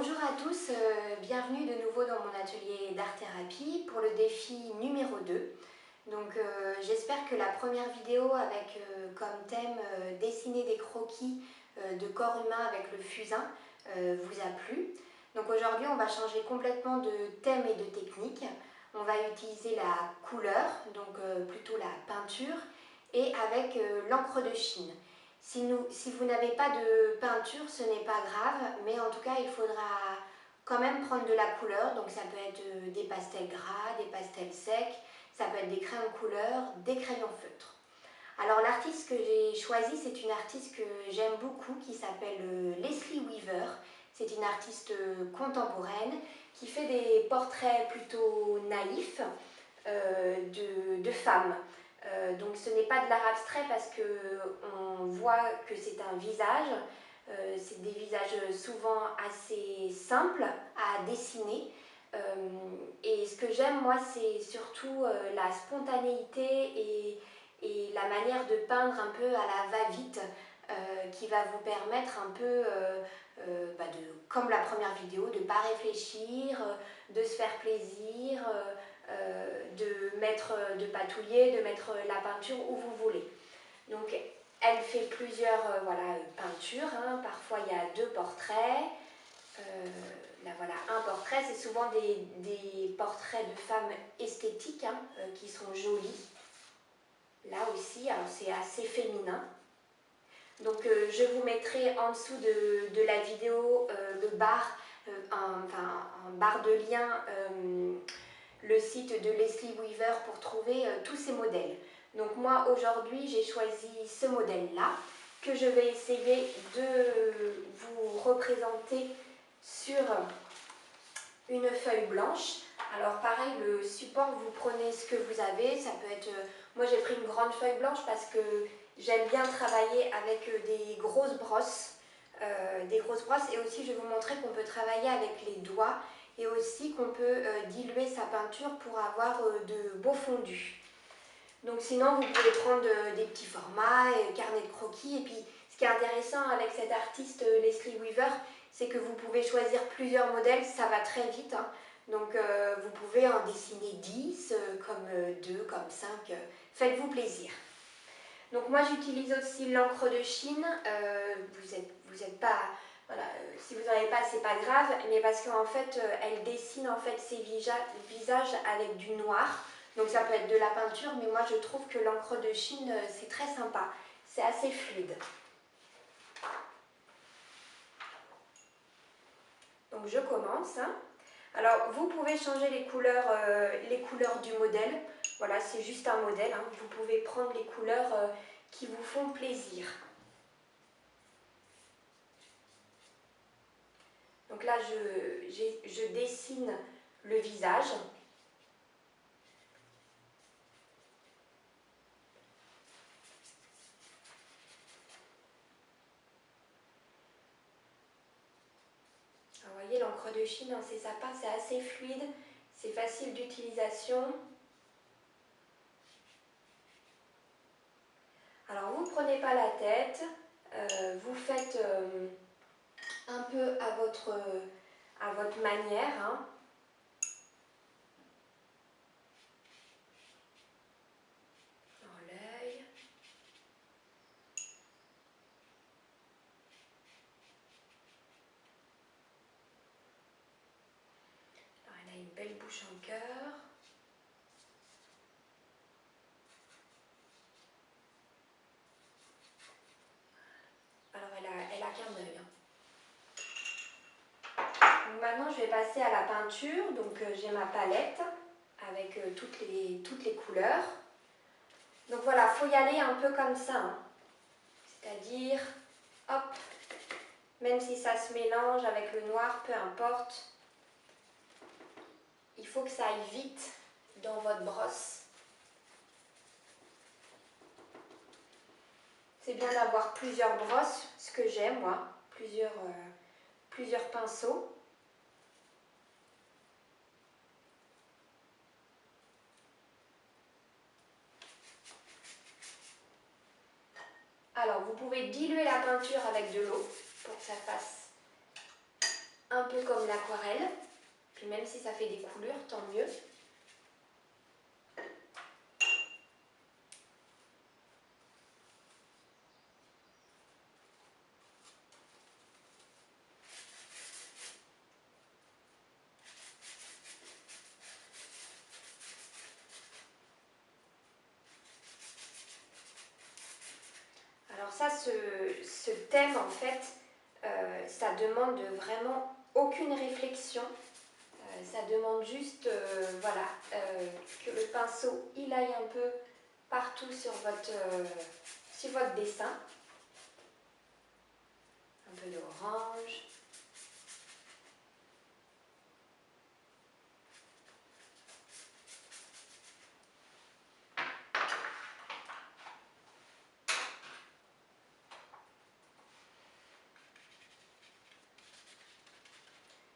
Bonjour à tous, bienvenue de nouveau dans mon atelier d'art-thérapie pour le défi numéro 2. Donc j'espère que la première vidéo avec comme thème dessiner des croquis de corps humain avec le fusain vous a plu. Donc aujourd'hui on va changer complètement de thème et de technique. On va utiliser la couleur, donc plutôt la peinture, et avec l'encre de Chine. Si vous n'avez pas de peinture, ce n'est pas grave, mais en tout cas, il faudra quand même prendre de la couleur. Donc ça peut être des pastels gras, des pastels secs, ça peut être des crayons de couleur, des crayons feutres. Alors l'artiste que j'ai choisi, c'est une artiste que j'aime beaucoup qui s'appelle Leslie Weaver. C'est une artiste contemporaine qui fait des portraits plutôt naïfs de femmes. Donc ce n'est pas de l'art abstrait parce qu'on voit que c'est un visage, c'est des visages souvent assez simples à dessiner. Et ce que j'aime moi c'est surtout la spontanéité et la manière de peindre un peu à la va-vite qui va vous permettre un peu, comme la première vidéo, de ne pas réfléchir, de se faire plaisir, de patouiller, de mettre la peinture où vous voulez. Donc elle fait plusieurs peintures, hein. Parfois il y a 2 portraits. Là voilà, un portrait, c'est souvent des portraits de femmes esthétiques hein, qui sont jolies. Là aussi, alors c'est assez féminin. Donc je vous mettrai en dessous de la vidéo le bar, en barre de lien, le site de Leslie Weaver pour trouver tous ces modèles. Donc moi aujourd'hui j'ai choisi ce modèle-là que je vais essayer de vous représenter sur une feuille blanche. Alors pareil, le support, vous prenez ce que vous avez, ça peut être... moi j'ai pris une grande feuille blanche parce que j'aime bien travailler avec des grosses brosses. Et aussi je vais vous montrer qu'on peut travailler avec les doigts et aussi qu'on peut diluer sa peinture pour avoir de beaux fondus. Donc sinon vous pouvez prendre des petits formats, carnet de croquis, et puis ce qui est intéressant avec cette artiste Leslie Weaver, c'est que vous pouvez choisir plusieurs modèles, ça va très vite, hein. Donc vous pouvez en dessiner 10, comme 2, comme 5, faites-vous plaisir. Donc moi j'utilise aussi l'encre de Chine, vous êtes pas, voilà, si vous n'en avez pas c'est pas grave, mais parce qu'en fait elle dessine en fait ses visages avec du noir, donc ça peut être de la peinture, mais moi je trouve que l'encre de Chine c'est très sympa, c'est assez fluide. Donc je commence, hein. Alors vous pouvez changer les couleurs du modèle, voilà c'est juste un modèle, hein. Vous pouvez prendre les couleurs qui vous font plaisir. Donc là je dessine le visage. Alors, vous voyez l'encre de Chine, hein, c'est sympa, c'est assez fluide, c'est facile d'utilisation. Alors vous ne prenez pas la tête, vous faites un peu à votre manière, hein. Dans l'œil. Alors elle a une belle bouche en cœur. Alors elle a qu'un œil, hein. Donc maintenant je vais passer à la peinture, donc j'ai ma palette avec toutes les couleurs. Donc voilà, il faut y aller un peu comme ça, hein. C'est-à-dire, hop, même si ça se mélange avec le noir, peu importe, il faut que ça aille vite dans votre brosse. C'est bien d'avoir plusieurs brosses, ce que j'aime moi, plusieurs pinceaux. Alors vous pouvez diluer la peinture avec de l'eau pour que ça fasse un peu comme l'aquarelle. Puis même si ça fait des couleurs, tant mieux. Alors ça, ce thème, en fait, ça demande vraiment aucune réflexion. Ça demande juste, voilà, que le pinceau, il aille un peu partout sur votre dessin. Un peu d'orange.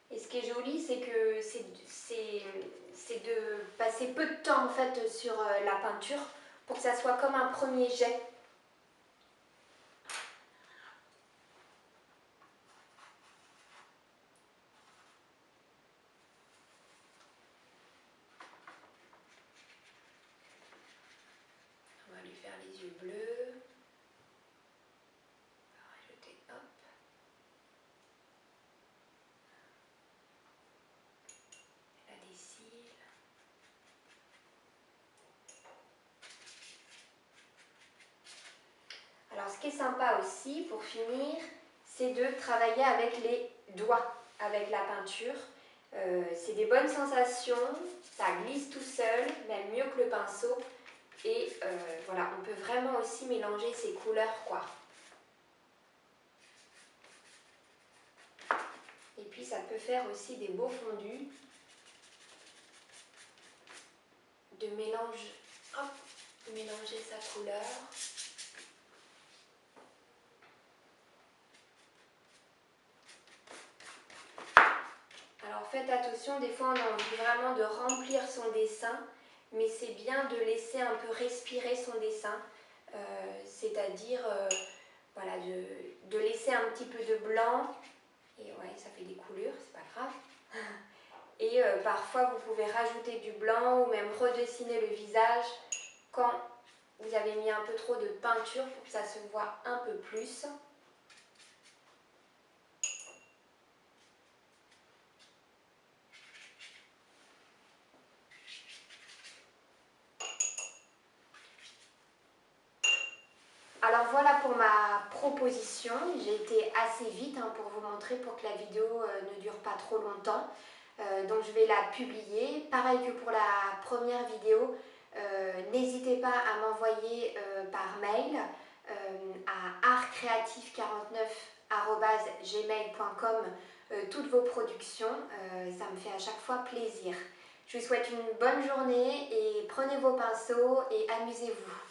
Et ce qui est joli, c'est que c'est de passer peu de temps en fait sur la peinture pour que ça soit comme un premier jet. On va lui faire les yeux bleus. On va rajouter, hop. Elle a des cils. Alors ce qui est sympa aussi pour finir, c'est de travailler avec les doigts, avec la peinture. C'est des bonnes sensations, ça glisse tout seul, même mieux que le pinceau. Et voilà, on peut vraiment aussi mélanger ces couleurs, quoi. Et puis ça peut faire aussi des beaux fondus. De mélanger sa couleur. Alors faites attention, des fois on a envie vraiment de remplir son dessin, mais c'est bien de laisser un peu respirer son dessin, c'est-à-dire voilà, de laisser un petit peu de blanc, et ouais, ça fait des coulures, c'est pas grave. Et parfois vous pouvez rajouter du blanc ou même redessiner le visage quand vous avez mis un peu trop de peinture pour que ça se voit un peu plus. Alors voilà pour ma proposition, j'ai été assez vite pour vous montrer pour que la vidéo ne dure pas trop longtemps. Donc je vais la publier. Pareil que pour la première vidéo, n'hésitez pas à m'envoyer par mail à artcreatif49@gmail.com toutes vos productions. Ça me fait à chaque fois plaisir. Je vous souhaite une bonne journée et prenez vos pinceaux et amusez-vous.